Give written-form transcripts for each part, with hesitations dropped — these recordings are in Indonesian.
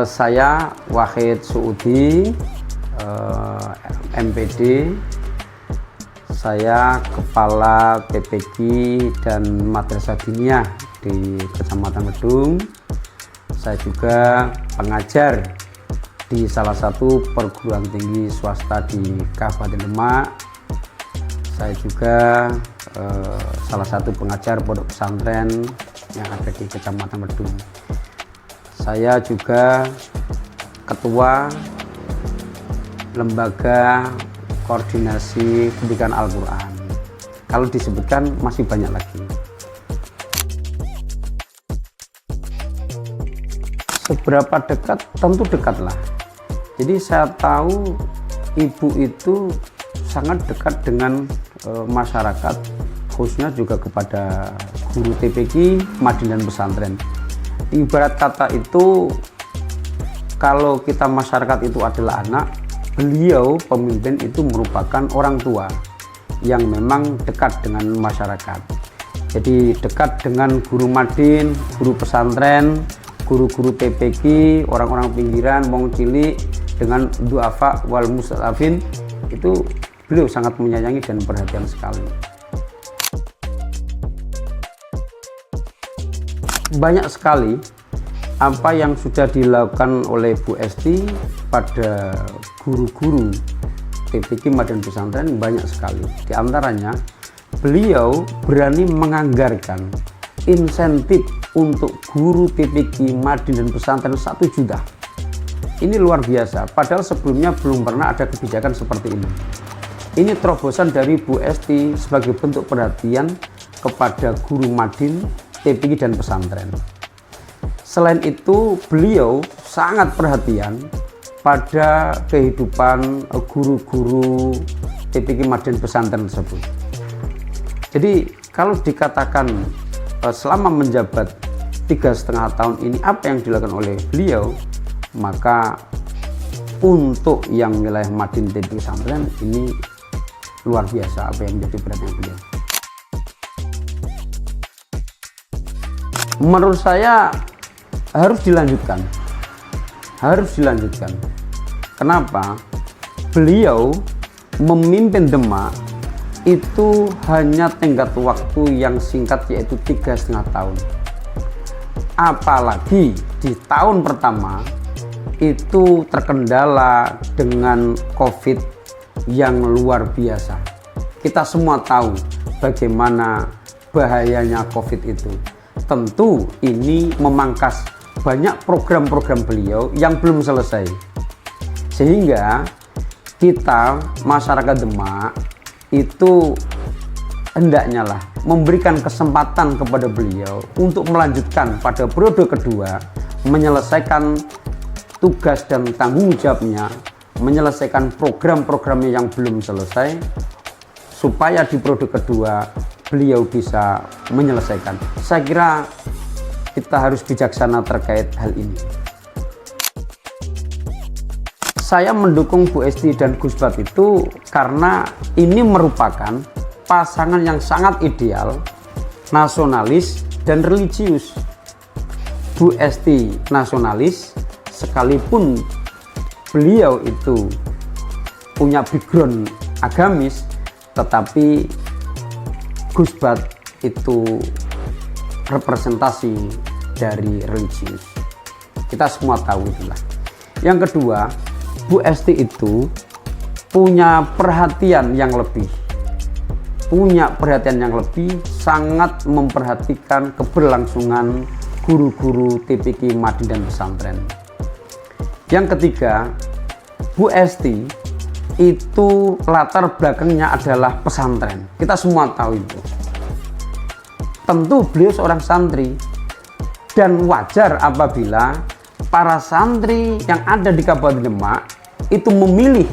Saya Wahid Suudi, MPD. Saya Kepala TPQ dan Madrasah Diniyah di Kecamatan Medung. Saya juga pengajar di salah satu perguruan tinggi swasta di Kabupaten Demak. Saya juga salah satu pengajar pondok pesantren yang ada di Kecamatan Medung. Saya juga ketua lembaga koordinasi pendidikan Al-Quran. Kalau disebutkan masih banyak lagi. Seberapa dekat? Tentu dekatlah. Jadi saya tahu ibu itu sangat dekat dengan masyarakat, khususnya juga kepada guru TPQ, madin dan pesantren. Ibarat kata itu, kalau kita masyarakat itu adalah anak, beliau pemimpin itu merupakan orang tua yang memang dekat dengan masyarakat. Jadi dekat dengan guru madin, guru pesantren, guru-guru TPQ, orang-orang pinggiran, wong cilik, dengan duafa wal mustadafin, itu beliau sangat menyayangi dan perhatian sekali. Banyak sekali apa yang sudah dilakukan oleh Bu Esti pada guru-guru TPQ madin pesantren, banyak sekali. Di antaranya, beliau berani menganggarkan insentif untuk guru TPQ madin dan pesantren 1 juta. Ini luar biasa, padahal sebelumnya belum pernah ada kebijakan seperti ini. Ini terobosan dari Bu Esti sebagai bentuk perhatian kepada guru madin, TPQ dan pesantren. Selain itu, beliau sangat perhatian pada kehidupan guru-guru TPQ madin pesantren tersebut. Jadi kalau dikatakan selama menjabat 3,5 tahun ini apa yang dilakukan oleh beliau, maka untuk yang wilayah madin TPQ pesantren ini luar biasa apa yang menjadi perhatian beliau. Menurut saya harus dilanjutkan. Kenapa? Beliau memimpin Demak itu hanya tenggat waktu yang singkat, yaitu 3,5 tahun. Apalagi di tahun pertama itu terkendala dengan COVID yang luar biasa. Kita semua tahu bagaimana bahayanya COVID itu. Tentu ini memangkas banyak program-program beliau yang belum selesai. Sehingga kita masyarakat Demak itu hendaknya lah memberikan kesempatan kepada beliau untuk melanjutkan pada periode kedua, menyelesaikan tugas dan tanggung jawabnya, menyelesaikan program-programnya yang belum selesai, supaya di periode kedua beliau bisa menyelesaikan. Saya kira kita harus bijaksana terkait hal ini. Saya mendukung Bu Esti dan Gus Bat itu karena ini merupakan pasangan yang sangat ideal, nasionalis dan religius. Bu Esti nasionalis, sekalipun beliau itu punya background agamis, tetapi Gus Bat itu representasi dari religius. Kita semua tahu itulah. Yang kedua, Bu Esti itu punya perhatian yang lebih. Sangat memperhatikan keberlangsungan guru-guru TPQ madin dan pesantren. Yang ketiga, Bu Esti itu latar belakangnya adalah pesantren. Kita semua tahu itu. Tentu beliau seorang santri, dan wajar apabila para santri yang ada di Kabupaten Demak itu memilih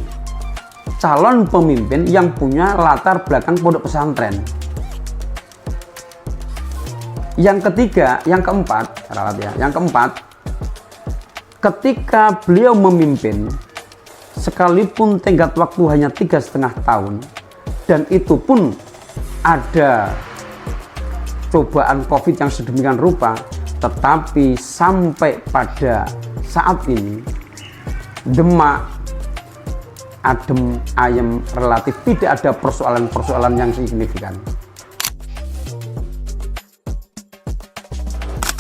calon pemimpin yang punya latar belakang pondok pesantren. Yang keempat, ketika beliau memimpin, sekalipun tenggat waktu hanya 3,5 tahun, dan itu pun ada cobaan COVID yang sedemikian rupa, tetapi sampai pada saat ini Demak adem ayem, relatif tidak ada persoalan-persoalan yang signifikan.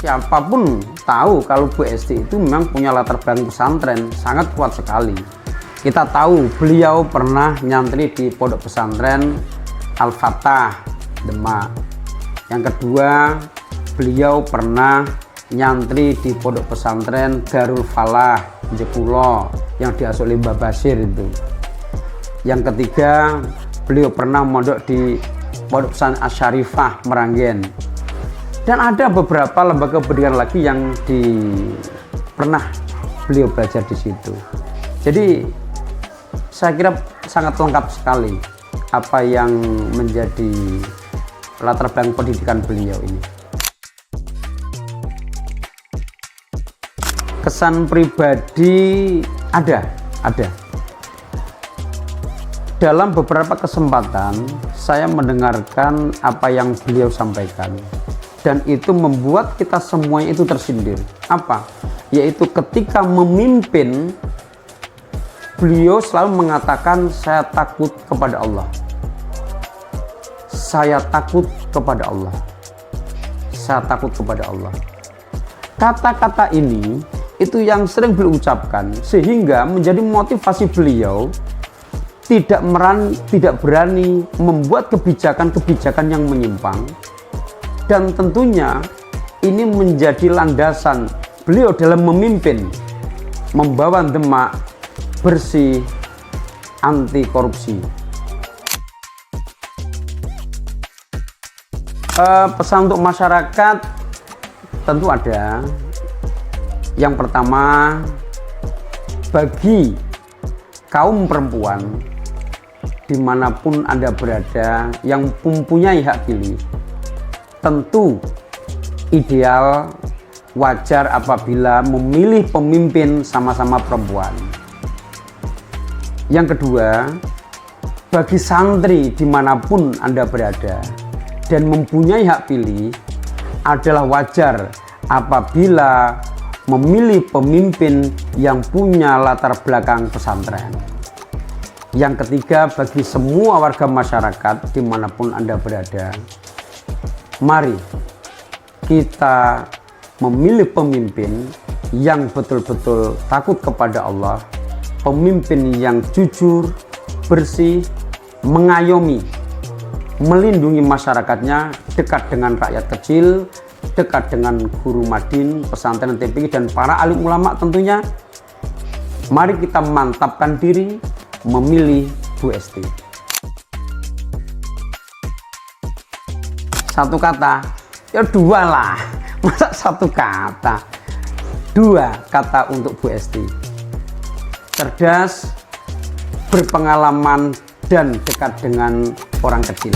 Siapapun tahu kalau Bu Esti itu memang punya latar belakang pesantren sangat kuat sekali. Kita tahu beliau pernah nyantri di pondok pesantren Al-Fatah Demak. Yang kedua, beliau pernah nyantri di pondok pesantren Darul Falah Jekulo yang diasuh oleh Mbah Basir itu. Yang ketiga, beliau pernah mondok di pondok pesantren Asyarifah Meranggen. Dan ada beberapa lembaga pendidikan lagi yang pernah beliau belajar di situ. Jadi saya kira sangat lengkap sekali apa yang menjadi latar belakang pendidikan beliau ini. Kesan pribadi ada. Dalam beberapa kesempatan saya mendengarkan apa yang beliau sampaikan, dan itu membuat kita semuanya itu tersindir. Apa? Yaitu ketika memimpin, beliau selalu mengatakan, saya takut kepada Allah. Saya takut kepada Allah. Saya takut kepada Allah. Kata-kata ini itu yang sering beliau ucapkan, sehingga menjadi motivasi beliau tidak berani membuat kebijakan-kebijakan yang menyimpang. Dan tentunya ini menjadi landasan beliau dalam memimpin, membawa Demak bersih, anti korupsi. Pesan untuk masyarakat tentu ada. Yang pertama, bagi kaum perempuan dimanapun Anda berada yang mempunyai hak pilih, tentu ideal, wajar apabila memilih pemimpin sama-sama perempuan. Yang kedua, bagi santri dimanapun Anda berada dan mempunyai hak pilih, adalah wajar apabila memilih pemimpin yang punya latar belakang pesantren. Yang ketiga, bagi semua warga masyarakat dimanapun Anda berada, mari kita memilih pemimpin yang betul-betul takut kepada Allah, pemimpin yang jujur, bersih, mengayomi, melindungi masyarakatnya, dekat dengan rakyat kecil, dekat dengan guru madin, pesantren TPI, dan para alim ulama tentunya. Mari kita mantapkan diri memilih Bu Esti. Satu kata, ya dua lah, masa satu kata? Dua kata untuk Bu Esti: cerdas, berpengalaman, dan dekat dengan orang kecil.